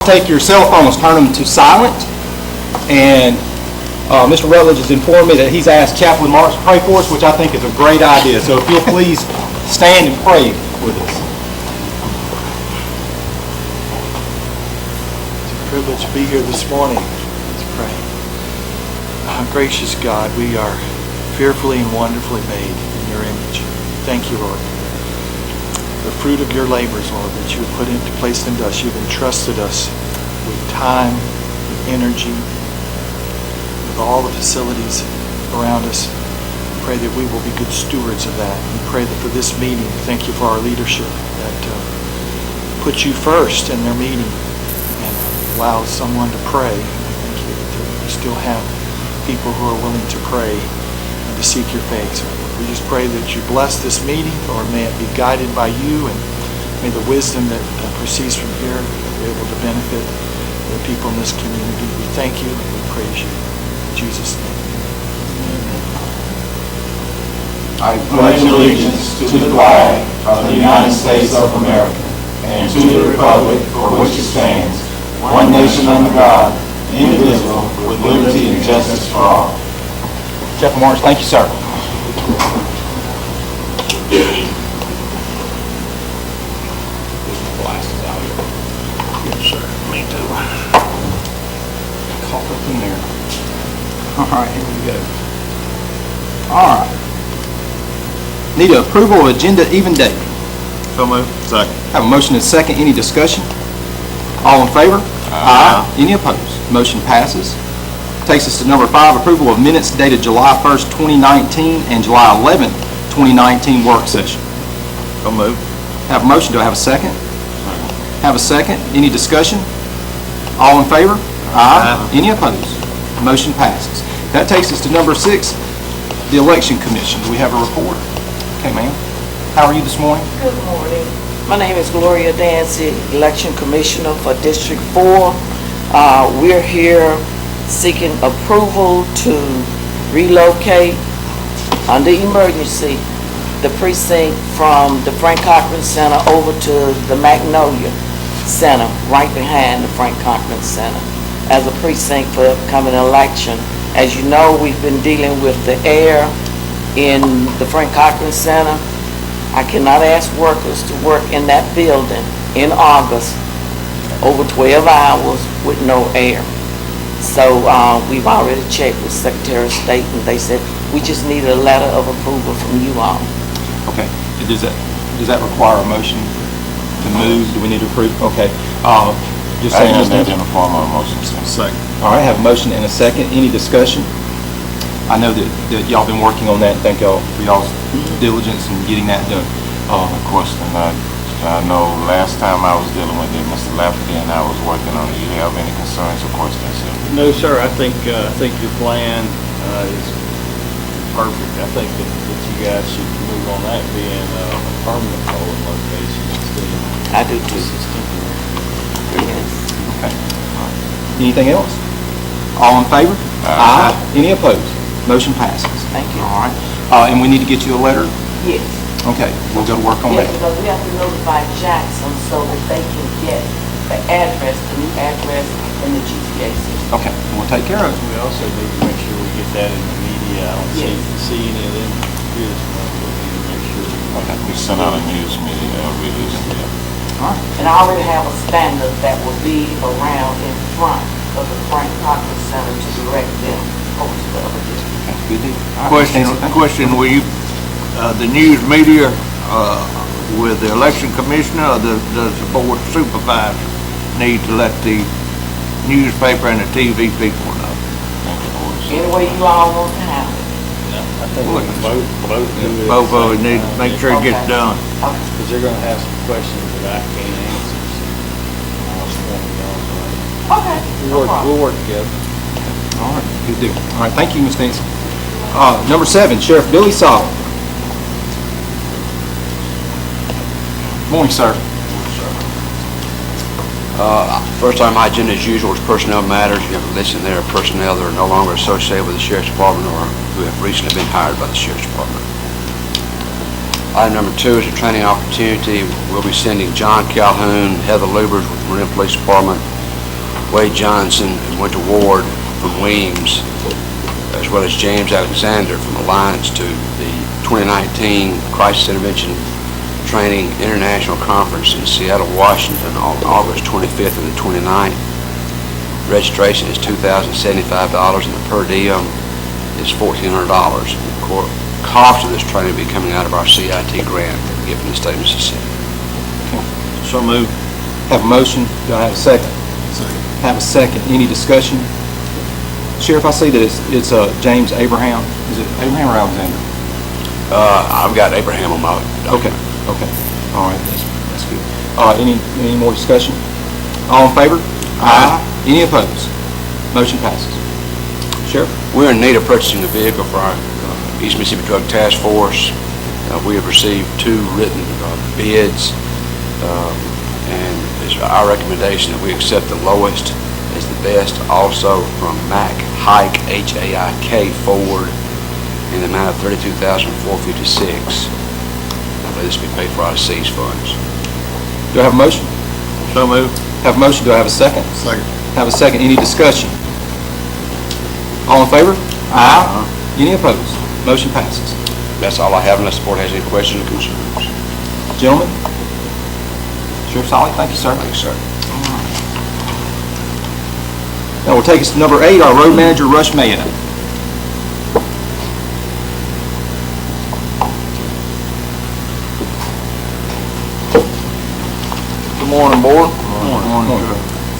Take your cell phones, turn them to silent, and Mr. Rutledge has informed me that he's asked Chaplain Marks to pray for us, which I think is a great idea. So if you'll please stand and pray with us. It's a privilege to be here this morning. Let's pray. Gracious God, we are fearfully and wonderfully made in your image. Thank you, Lord. The fruit of your labors, Lord, that you have put into place into us. You've entrusted us with time, with energy, with all the facilities around us. We pray that we will be good stewards of that. We pray that for this meeting, thank you for our leadership that put you first in their meeting and allow someone to pray. Thank you that we still have people who are willing to pray and to seek your face. We just pray that you bless this meeting, Lord. May it be guided by you, and may the wisdom that proceeds from here be able to benefit the people in this community. We thank you and we praise you. In Jesus' name. I pledge allegiance to the flag of the United States of America and to the republic for which it stands, one nation under God, indivisible, with liberty and justice for all. Chaplain Marks, thank you, sir. Glasses out here. Yes, sir. Me too. Cough up in there. All right, here we go. All right. Need an approval of agenda even date. So moved. Second. Have a motion and a second. Any discussion? All in favor? Aye. Any opposed? Motion passes. Takes us to number 5, approval of minutes dated July 1st, 2019 and July 11th, 2019 work session. So moved. Have a motion. Do I have a second? Have a second. Any discussion? All in favor? Aye. Any opposed? Motion passes. That takes us to number 6, the Election Commission. Do we have a report? Okay, ma'am. How are you this morning? Good morning. My name is Gloria Dancy, Election Commissioner for District 4. We're here seeking approval to relocate under emergency the precinct from the Frank Cochran Center over to the Magnolia Center, right behind the Frank Cochran Center, as a precinct for the upcoming election. As you know, we've been dealing with the air in the Frank Cochran Center. I cannot ask workers to work in that building in August over 12 hours with no air. So we've already checked with Secretary of State, and they said we just need a letter of approval from you all. Okay. Does that require a motion to move? Do we need to approve? Okay. Just saying that in the form of a motion. Second. All right. Have a motion and a second. Any discussion? I know that y'all been working on that. Thank y'all for y'all's diligence in getting that done. Question. I know last time I was dealing with it, Mr. Lafferty and I was working on it. Do you have any concerns or questions? No, sir. I think your plan is perfect. I think that you guys should move on that being a permanent polling location instead of I do too. just temporary. Yes. Okay. All right. Anything else? All in favor? Aye. Any opposed? Motion passes. Thank you. All right. And we need to get you a letter? Yes. Okay. We'll go to work on Yes, that. because we have to notify Jackson so that they can get the address, the new address in the GTA system. Okay. We'll take care of it. We also need to make sure we get that in the media. I don't Yes. see any of them here this morning, but we need to make sure. Okay. We sent out a news media release. All right. And I already have a standard that will be around in front of the Frank Cochran Center to direct them over to the other district. Okay. Good deal. All right. Question, will you, the news media, with the election commissioner, or does the board supervisor need to let the newspaper and the TV people know? Any way you all want to have it. I think we can vote do it. Both of us need to make sure it gets done. Okay. Because they're going to have some questions that I can't answer. So I just want to know. Okay. No problem. We'll work together. All right. Good deal. All right. Thank you, Ms. Nancy. Number 7, Sheriff Billy Solid. Morning, sir. First on my agenda, as usual, is personnel matters. You have a list in there of personnel that are no longer associated with the Sheriff's Department or who have recently been hired by the Sheriff's Department. Item number 2 is a training opportunity. We'll be sending John Calhoun, Heather Lubers with the Marine Police Department Wade Johnson and Winter Ward from Weems, as well as James Alexander from Alliance to the 2019 Crisis Intervention Training International Conference in Seattle, Washington on August 25th and the 29th. Registration is $2,075 and the per diem is $1,400. The cost of this training will be coming out of our CIT grant that we get from the state of Mississippi. So moved. Have a motion, do I have a second? Second. Have a second, any discussion? Sheriff, I see that it's James Abraham, is it Abraham or Alexander? I've got Abraham on my Okay, okay, all right, that's good. Any more discussion? All in favor? Aye. Any opposed? Motion passes. Sheriff? We're in need of purchasing a vehicle for our East Mississippi Drug Task Force. We have received 2 written bids, and it's our recommendation that we accept the lowest as the best, also from Mack Hike, H-A-I-K Ford, in the amount of $32,456. I believe this will be paid for out of C's funds. Do I have a motion? So moved. Have a motion, do I have a second? Second. Have a second, any discussion? All in favor? Aye. Any opposed? Motion passes. That's all I have unless the board has any questions or concerns. Gentlemen? Sheriff Solly, thank you, sir. Thank you, sir. That will take us to number 8, our road manager, Rush Mayo. Good morning, Board.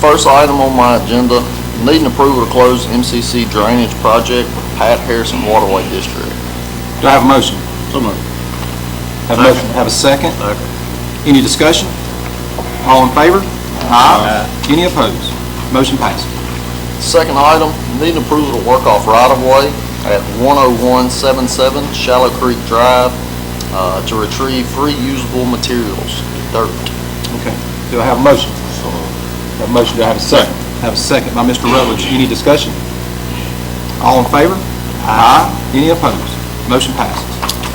First item on my agenda, needing approval to close MCC drainage project, Pat Harrison Waterway District. Do I have a motion? So moved. Have a motion, have a second? Any discussion? All in favor? Aye. Any opposed? Motion passes. Second item, needing approval to work off right-of-way at 10177 Shallow Creek Drive to retrieve free usable materials, dirt. Okay. Do I have a motion? Have a motion, do I have a second? Have a second by Mr. Rutledge. Any discussion? All in favor? Aye. Any opposed? Motion passes.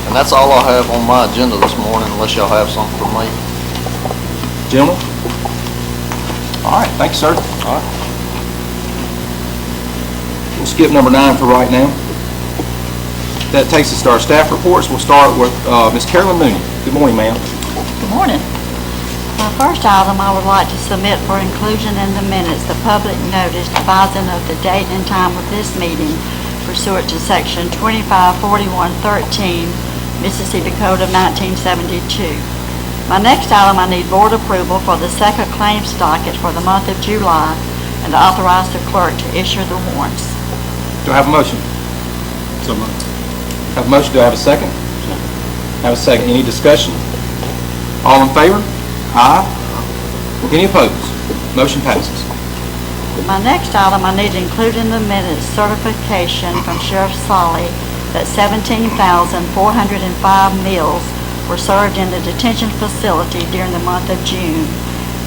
And that's all I have on my agenda this morning, unless y'all have something for me. Gentlemen? All right, thank you, sir. All right. We'll skip number 9 for right now. That takes us to our staff reports. We'll start with Ms. Carolyn Mooney. Good morning, ma'am. Good morning. My first item, I would like to submit for inclusion in the minutes the public notice advising of the date and time of this meeting pursuant to Section 254113, Mississippi Code of 1972. My next item, I need board approval for the second claims docket for the month of July and to authorize the clerk to issue the warrants. Do I have a motion? So moved. Have a motion, do I have a second? Have a second. Any discussion? All in favor? Aye. Any opposed? Motion passes. My next item, I need to include in the minutes certification from Sheriff Solly that 17,405 meals were served in the detention facility during the month of June,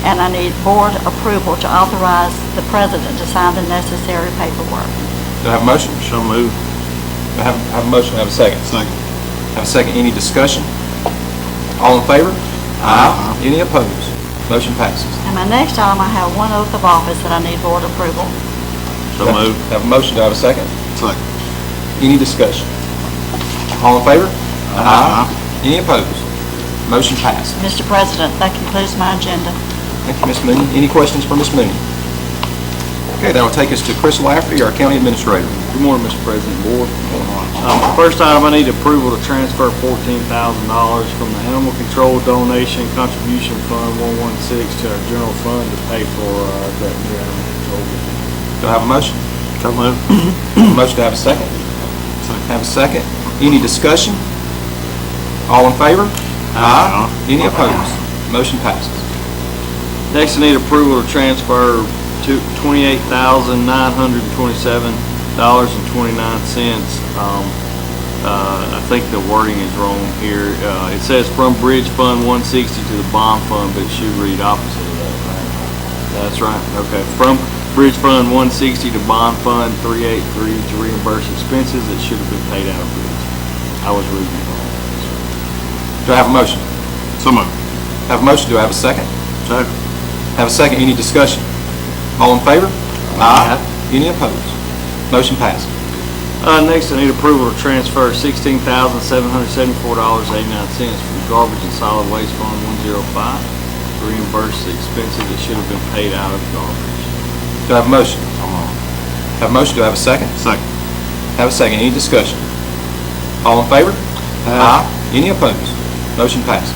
and I need board approval to authorize the president to sign the necessary paperwork. Do I have a motion? So moved. Do I have a motion? Have a second? Second. Have a second. Any discussion? All in favor? Aye. Any opposed? Motion passes. And my next item, I have one oath of office that I need board approval. So moved. Have a motion. Do I have a second? Second. Any discussion? All in favor? Aye. Any opposed? Motion passes. Mr. President, that concludes my agenda. Thank you, Ms. Mooney. Any questions for Ms. Mooney? Okay, that'll take us to Chris Lafferty, our county administrator. Good morning, Mr. President, Board. First item, I need approval to transfer $14,000 from the Animal Control Donation Contribution Fund 116 to our general fund to pay for that new animal control. Do I have a motion? So moved. Motion, to have a second? Have a second. Any discussion? All in favor? Aye. Any opposed? Motion passes. Next, I need approval to transfer to $28,927.29. I think the wording is wrong here. It says from Bridge Fund 160 to the bond fund, but it should read opposite of that, right? That's right. Okay. From Bridge Fund 160 to bond fund 383 to reimburse expenses that should have been paid out of bridge. I was reading it wrong. Do I have a motion? So moved. Have a motion. Do I have a second? Second. Have a second. Any discussion? All in favor? Aye. Any opposed? Motion passes. Next, I need approval to transfer $16,774.89 from Garbage and Solid Waste Fund 105 to reimburse the expenses that should have been paid out of garbage. Do I have a motion? Have a motion, do I have a second? Second. Have a second, any discussion? All in favor? Aye. Any opposed? Motion passes.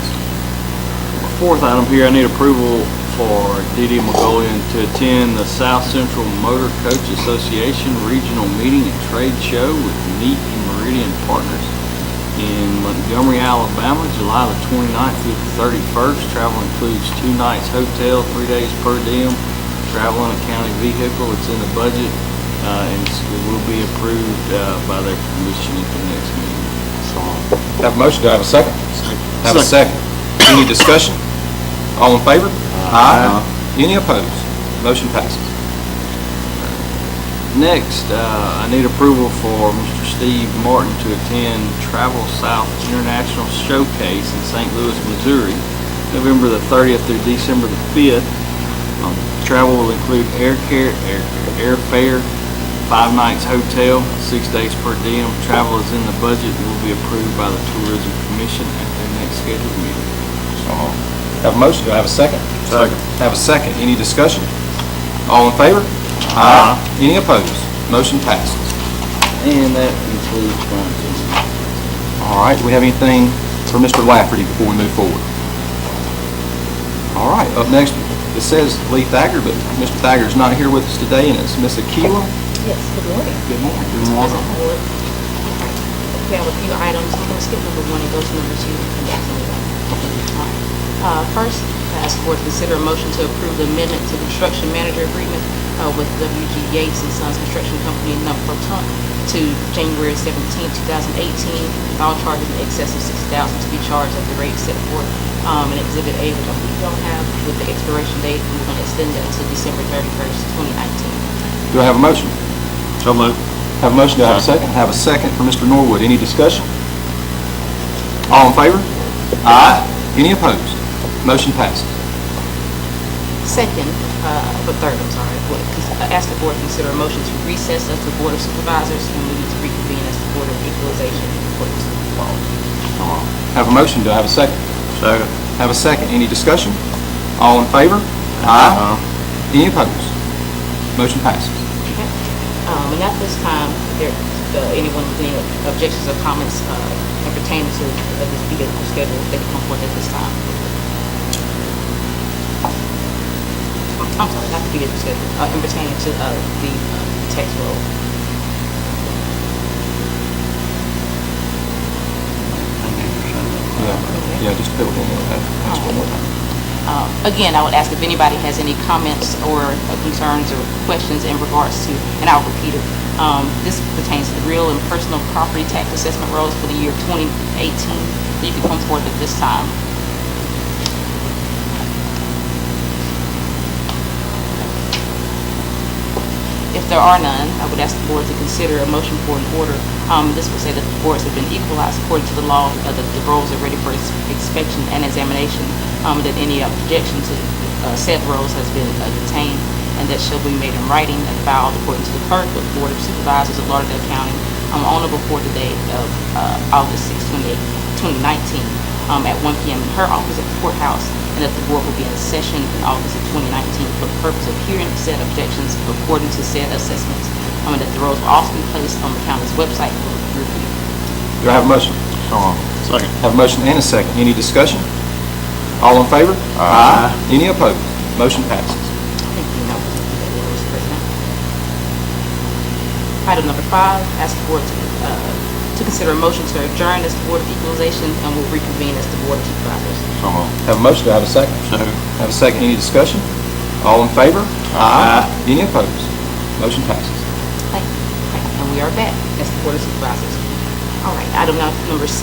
Fourth item here, I need approval for D.D. Mogolian to attend the South Central Motor Coach Association Regional Meeting and Trade Show with Neat and Meridian Partners in Montgomery, Alabama, July the 29th through the 31st. Travel includes 2 nights hotel, 3 days per diem, travel in a county vehicle. It's in the budget, and it will be approved by their commission at the next meeting. Have a motion, do I have a second? Have a second. Any discussion? All in favor? Aye. Any opposed? Motion passes. Next, I need approval for Mr. Steve Martin to attend Travel South International Showcase in St. Louis, Missouri, November the 30th through December the 5th. Travel will include airfare, 5 nights hotel, 6 days per diem. Travel is in the budget and will be approved by the Tourism Commission at their next scheduled meeting. Have a motion, do I have a second? Second. Have a second, any discussion? All in favor? Aye. Any opposed? Motion passes. And that concludes funds. All right, do we have anything for Mr. Lafferty before we move forward? All right, up next, it says Lee Thacker, but Mr. Thacker is not here with us today, and it's Ms. Aquila. Yes, good morning. Good morning. President Wood. We have a few items. I'm going to skip number 1 and go to number 2. And that's all right. First, I ask the board to consider a motion to approve the amendment to construction manager agreement with W.G. Yates and Sons Construction Company number to January 17, 2018, with all charges in excess of $6,000 to be charged at the rate set forth in Exhibit A, which I believe you don't have, with the expiration date. We're going to extend that until December 31st, 2019. Do I have a motion? So moved. Have a motion, do I have a second? Have a second for Mr. Norwood. Any discussion? All in favor? Aye. Any opposed? Motion passes. Second, third, I'm sorry, ask the board to consider a motion to recess as the Board of Supervisors and we need to reconvene as the Board of Equalization according to the law. Have a motion, do I have a second? Second. Have a second, any discussion? All in favor? Aye. Any opposed? Motion passes. Okay. And at this time, anyone with any objections or comments pertaining to this vehicle schedule, they can come forward at this time. I'm sorry, not the vehicle schedule, in pertaining to the tax roll. Yeah, just build on that. That's one more time. Again, I would ask if anybody has any comments or concerns or questions in regards to, and I'll repeat it, this pertains to the real and personal property tax assessment rolls for the year 2018. You can come forward at this time. If there are none, I would ask the board to consider a motion for an order. This would say that the boards have been equalized according to the law, that the rolls are ready for inspection and examination, that any objection to said rolls has been detained, and that shall be made in writing and filed according to the clerk of the Board of Supervisors of Lauderdale County on or before the date of August 6, 2019, at 1 p.m. in her office at the courthouse, and that the board will be in session in August of 2019 for the purpose of hearing said objections according to said assessments, and that the rolls will also be placed on the county's website for review. Do I have a motion? Second. Have a motion and a second. Any discussion? All in favor? Aye. Any opposed? Motion passes. Thank you. Now, Mr. President. Item number 5, ask the board to consider a motion to adjourn as the Board of Equalization and will reconvene as the Board of Supervisors. Have a motion, do I have a second? Second. Have a second, any discussion? All in favor? Aye. Any opposed? Motion passes. Thank you. Okay, and we are back as the Board of Supervisors. All right, item number 6,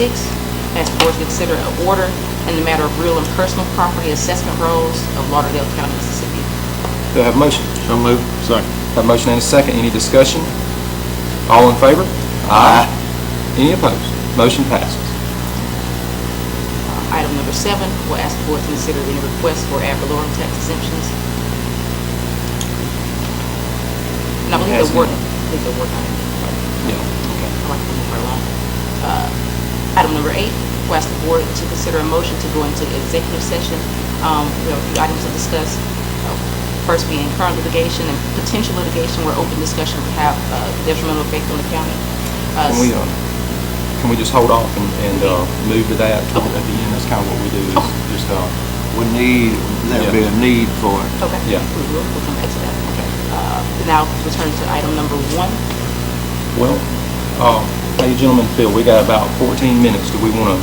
ask the board to consider an order in the matter of real and personal property assessment rolls of Lauderdale County, Mississippi. Do I have a motion? So moved. Second. Have a motion and a second, any discussion? All in favor? Aye. Any opposed? Motion passes. Item number 7, we'll ask the board to consider any requests for ad valorem tax exemptions. has the work, been. leave the work item. Yeah, okay. I like to move her along. Item number 8, we'll ask the board to consider a motion to go into executive session. We have a few items to discuss. First being current litigation and potential litigation where open discussion would have detrimental effect on the county. Can we just hold off and move to that at the end? That's kind of what we do, is just, There'll be a need for it. Okay. Yeah. We'll come back to that. Now, return to item number 1. well, how you gentlemen feel? We got about 14 minutes. Do we want to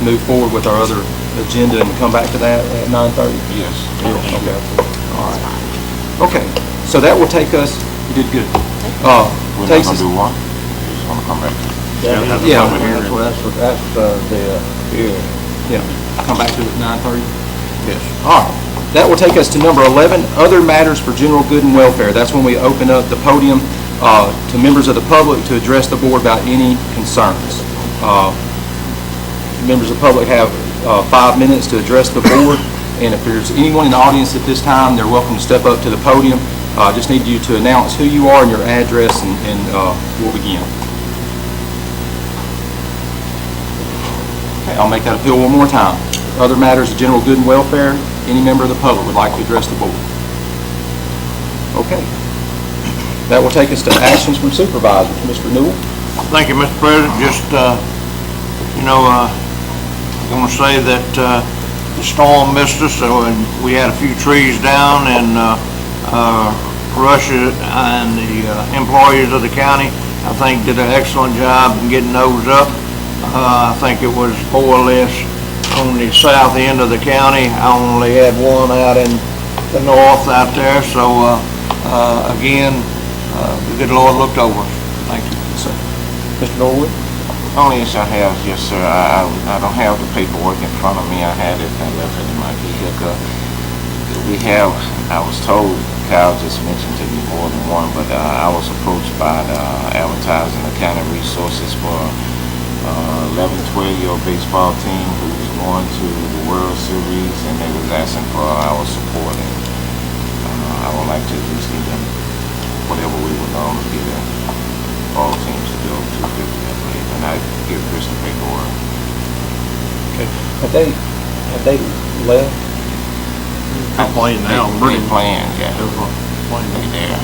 move forward with our other agenda and come back to that at 9:30? Yes. Okay. All right. Okay, so that will take us, you did good. We're not Takes gonna us, do one? We just wanna come back to yeah, Here. yeah, come back to it at 9:30? Yes. All right. That will take us to number 11, other matters for general good and welfare. That's when we open up the podium to members of the public to address the board about any concerns. Members of the public have 5 minutes to address the board, and if there's anyone in the audience at this time, they're welcome to step up to the podium. Just need you to announce who you are and your address, and we'll begin. Okay, I'll make that appeal one more time. Other matters of general good and welfare, any member of the public would like to address the board. Okay. That will take us to actions from supervisors. Mr. Newell? Thank you, Mr. President. Just, I want to say that the storm missed us, so we had a few trees down, and Russia and the employees of the county, I think, did an excellent job in getting those up. I think it was more or less on the south end of the county. I only had one out in the north out there, so again, the good Lord looked over us. Thank you. Sir. Mr. Norwood? Only issue I have, yes, sir, I don't have the paperwork in front of me. I had it, I left it in my vehicle. I was told, Kyle just mentioned to me more than one, but I was approached by the advertising the county resources for 11-12-year-old baseball team who's going to the World Series, and they was asking for our support, and I would like to at least give them whatever we would normally give them all teams to go to 50, I believe, and I give Chris the paperwork. Okay. Have they left? They're playing now. They're playing, yeah. They're there.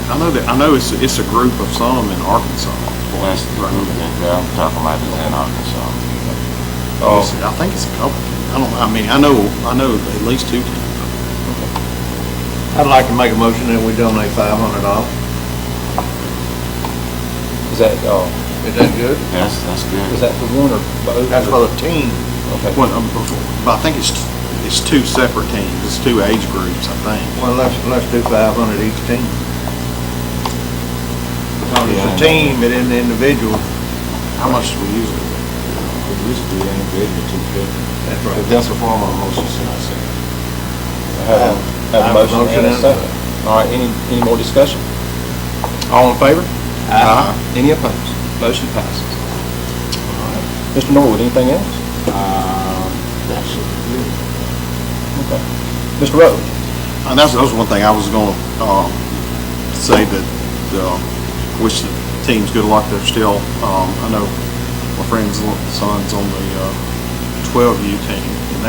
I know it's a group of some in Arkansas. Well, that's the group that I'm talking about is in Arkansas. I think it's a couple. I know at least 2 teams. I'd like to make a motion that we donate $500. Is that good? That's good. is that for one or both? That's for the team. Okay. But I think it's 2 separate teams. It's 2 age groups, I think. Well, let's do 500 each team. It's a team, it isn't individual. How much do we usually do? We usually do individual 250. That's right. If that's a form of motion, should I say? Have a motion and a second. All right, any more discussion? All in favor? Aye. Any opposed? Motion passes. All right. Mr. Norwood, anything else? That should be good. Okay. Mr. Rhodes? And that was one thing I was going to say, that wish the teams good luck. They're still, I know my friend's son's on the 12U team, and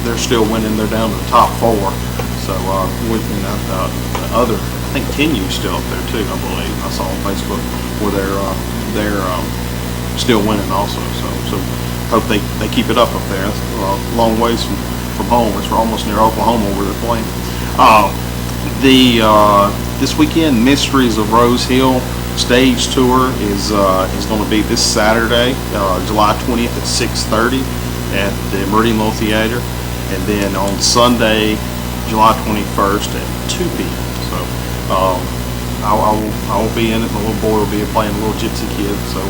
they're still winning. They're down to the top 4. So the other, I think 10U's still up there too, I believe. I saw on Facebook where they're still winning also. So hope they keep it up there. It's a long ways from home. It's almost near Oklahoma where they're playing. This weekend, Mysteries of Rose Hill stage tour is going to be this Saturday, July 20th at 6:30 at the Meridian Little Theater, and then on Sunday, July 21st at 2 p.m. So I will be in it. My little boy will be playing a little gypsy kid. So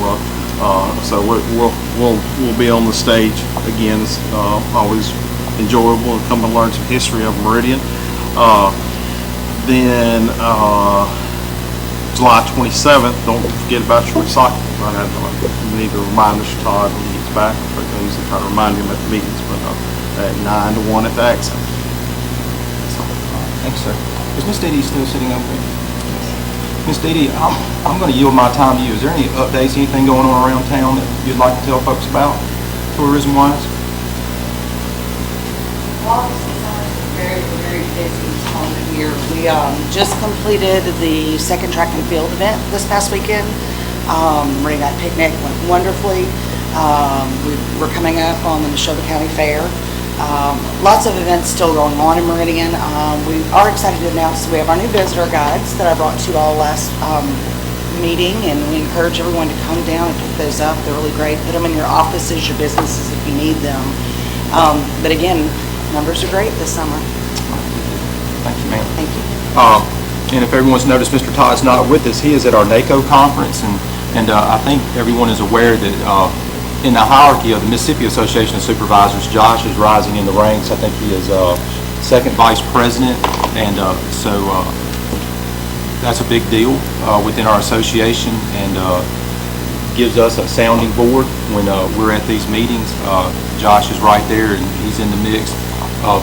we'll be on the stage again. It's always enjoyable to come and learn some history of Meridian. Then July 27th, don't forget about your recycling. We need to remind Mr. Todd when he gets back. I usually try to remind him at the meetings, but at 9 to 1 at the accent. Thanks, sir. Is Miss Dee Dee still sitting over there? Miss Dee Dee, I'm going to yield my time to you. Is there any updates, anything going on around town that you'd like to tell folks about, tourism-wise? Very, very busy time of year. We just completed the second track and field event this past weekend. Marine Night Picnic went wonderfully. We're coming up on the Neshoba County Fair. Lots of events still going on in Meridian. We are excited to announce we have our new visitor guides that I brought to you all last meeting, and we encourage everyone to come down and pick those up. They're really great. Put them in your offices, your businesses if you need them. But again, numbers are great this summer. Thank you, ma'am. Thank you. And if everyone's noticed, Mr. Todd's not with us. He is at our NACO conference, and I think everyone is aware that in the hierarchy of the Mississippi Association of Supervisors, Josh is rising in the ranks. I think he is second vice president, and so that's a big deal within our association, and gives us a sounding board when we're at these meetings. Josh is right there, and he's in the mix,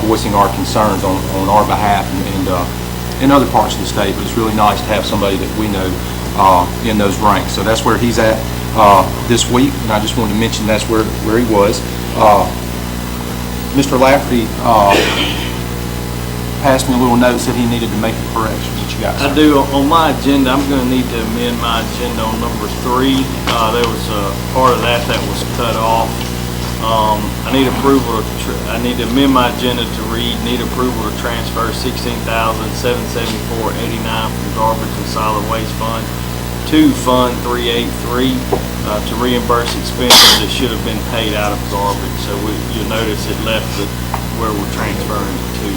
voicing our concerns on our behalf and in other parts of the state. But it's really nice to have somebody that we know in those ranks. So that's where he's at this week, and I just wanted to mention that's where he was. Mr. Lafferty passed me a little note, said he needed to make a correction. What you got, sir? I do. On my agenda, I'm going to need to amend my agenda on number 3. There was a part of that was cut off. I need approval. I need to amend my agenda to read, need approval to transfer $16,774.89 from garbage and solid waste fund to Fund 383 to reimburse expenses that should have been paid out of garbage. So you'll notice it left where we're transferring it to.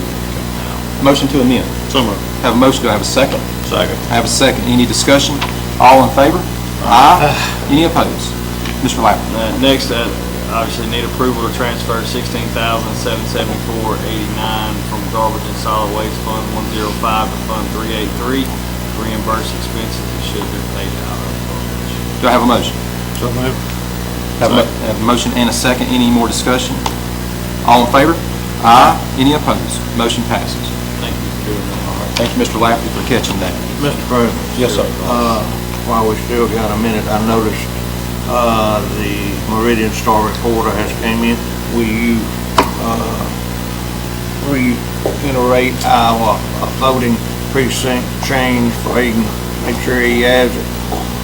Motion to amend. So moved. Have a motion. Do I have a second? Second. I have a second. Any discussion? All in favor? Aye. Any opposed? Mr. Lafferty. Next, obviously need approval to transfer $16,774.89 from garbage and solid waste fund 105 to Fund 383 to reimburse expenses that should have been paid out of garbage. Do I have a motion? So moved. Have a motion and a second. Any more discussion? All in favor? Aye. Any opposed? Motion passes. Thank you for doing that. Thank you, Mr. Lafferty, for catching that. Mr. President. Yes, sir. While we still got a minute, I noticed the Meridian Star Reporter has came in. Will you reiterate our voting precinct change for he can make sure he has it?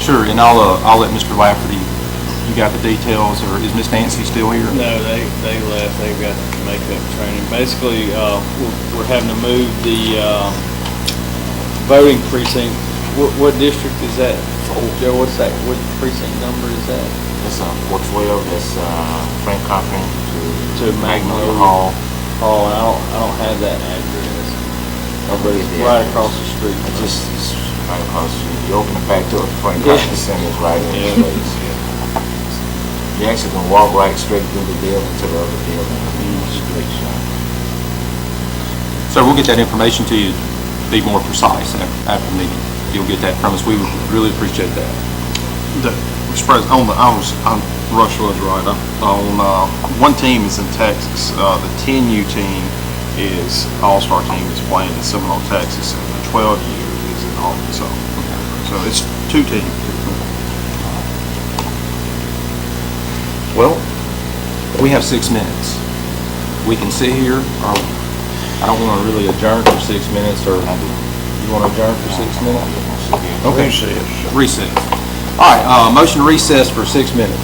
Sure, and I'll let Mr. Lafferty, you got the details, or is Miss Nancy still here? No, they left. They've got makeup training. Basically, we're having to move the voting precinct. What district is that? Joe, what's that? What precinct number is that? It's 412, that's Frank Cochran To Magnolia Hall. Oh, and I don't have that address. But it's right across the street. It's right across the street. You open the back door, Frank Cochran Center is right in the place. You actually can walk right straight through the building to the other building. Straight shot. So we'll get that information to you, be more precise after the meeting. You'll get that from us. We would really appreciate that. Mr. President, Rush was right. One team is in Texas. The 10U team is All-Star team is playing in Seminole, Texas, and the 12U is in Arkansas. So it's 2 teams. Well, we have 6 minutes. We can sit here, or I don't want to really adjourn for 6 minutes, or you want to adjourn for 6 minutes? Okay. Recess. All right, motion to recess for 6 minutes.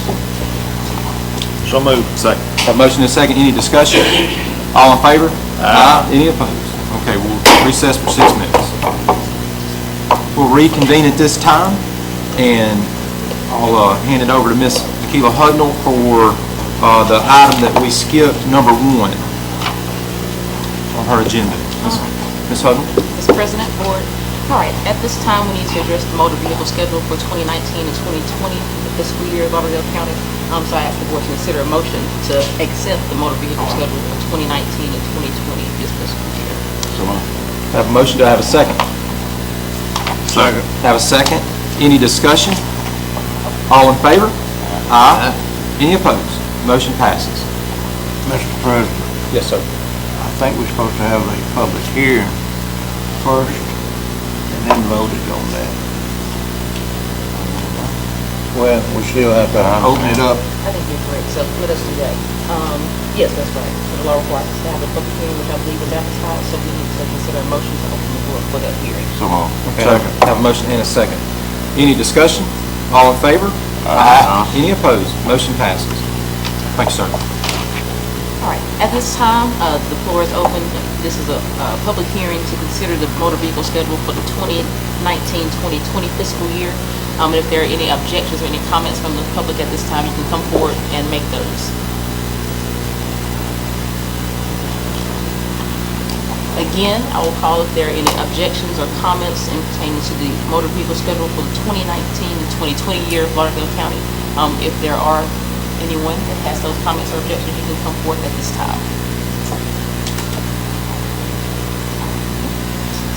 So moved. Second. Have motion and second. Any discussion? All in favor? Aye. Any opposed? Okay, we'll recess for 6 minutes. We'll reconvene at this time, and I'll hand it over to Miss Nikila Hudnall for the item that we skipped, number 1 on her agenda. Ms. Hudnall? Mr. President, Board, all right, at this time, we need to address the motor vehicle schedule for 2019 and 2020, the fiscal year of Auburndale County. So I ask the Board to consider a motion to accept the motor vehicle schedule for 2019 and 2020 this fiscal year. Have a motion. Do I have a second? Second. Have a second. Any discussion? All in favor? Aye. Any opposed? Motion passes. Mr. President, Yes, sir. I think we're supposed to have a public hearing first and then voted on that? Well, we still have to open it up. I think you're correct, so let us do that. Yes, that's right. So the law requires us to have a public hearing, which I believe is advertised, so we need to consider a motion to open the floor for that hearing. So moved. Okay, have a motion and a second. Any discussion? All in favor? Aye. Any opposed? Motion passes. Thank you, sir. All right, at this time, the floor is open. This is a public hearing to consider the motor vehicle schedule for the 2019-2020 fiscal year. And if there are any objections or any comments from the public at this time, you can come forward and make those. Again, I will call if there are any objections or comments pertaining to the motor vehicle schedule for the 2019 and 2020 year of Lauderdale County. If there are anyone that has those comments or objections, you can come forth at this time.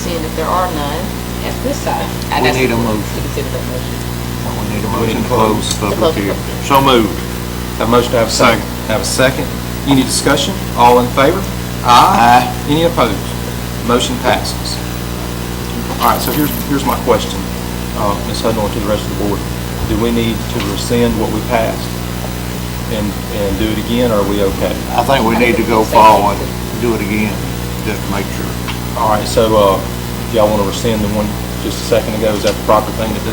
Seeing if there are none, at this time, I We ask need a the board motion. to consider that motion. We need a We motion need to to close close. public Close hearing. public. So moved. Have a motion to have a second. Have a second. Any discussion? All in favor? Aye. Any opposed? Motion passes. All right, so here's my question, Ms. Hudnall, and to the rest of the board. Do we need to rescind what we passed and do it again, or are we okay? I think we need to go forward, do it again, just to make sure. All right, so y'all want to rescind the one just a second ago? Is that the proper thing to do?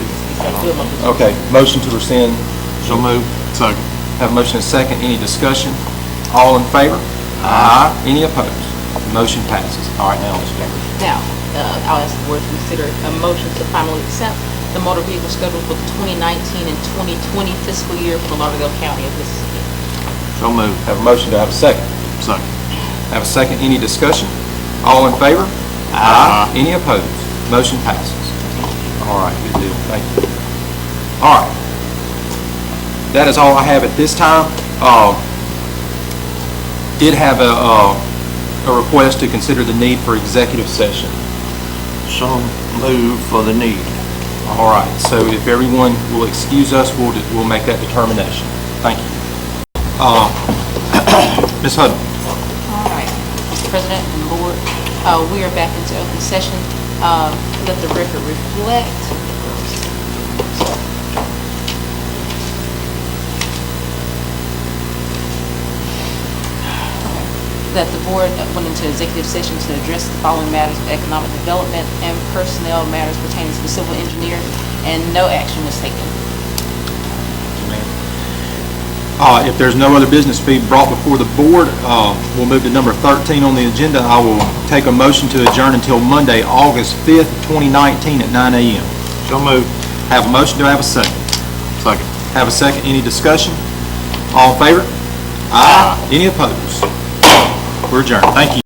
Okay, motion to rescind. So moved. Second. Have a motion and a second. Any discussion? All in favor? Aye. Any opposed? Motion passes. All right, now let's go. Now, I'll ask the board to consider a motion to finally accept the motor vehicle schedule for the 2019 and 2020 fiscal year for Lauderdale County of Mississippi. So moved. Have a motion to have a second. Second. Have a second. Any discussion? All in favor? Aye. Any opposed? Motion passes. All right, good deal. Thank you. All right. That is all I have at this time. Did have a request to consider the need for executive session. So moved for the need. All right, so if everyone will excuse us, we'll make that determination. Thank you. Ms. Hudson. All right, Mr. President and board, we are back into open session. Let the record reflect that the board went into executive session to address the following matters of economic development and personnel matters pertaining to the civil engineer, and no action was taken. If there's no other business to be brought before the board, we'll move to number 13 on the agenda. I will take a motion to adjourn until Monday, August 5th, 2019 at 9 a.m. So moved. Have a motion, do I have a second? Second. Have a second, any discussion? All in favor? Aye. Any opposed? We're adjourned. Thank you.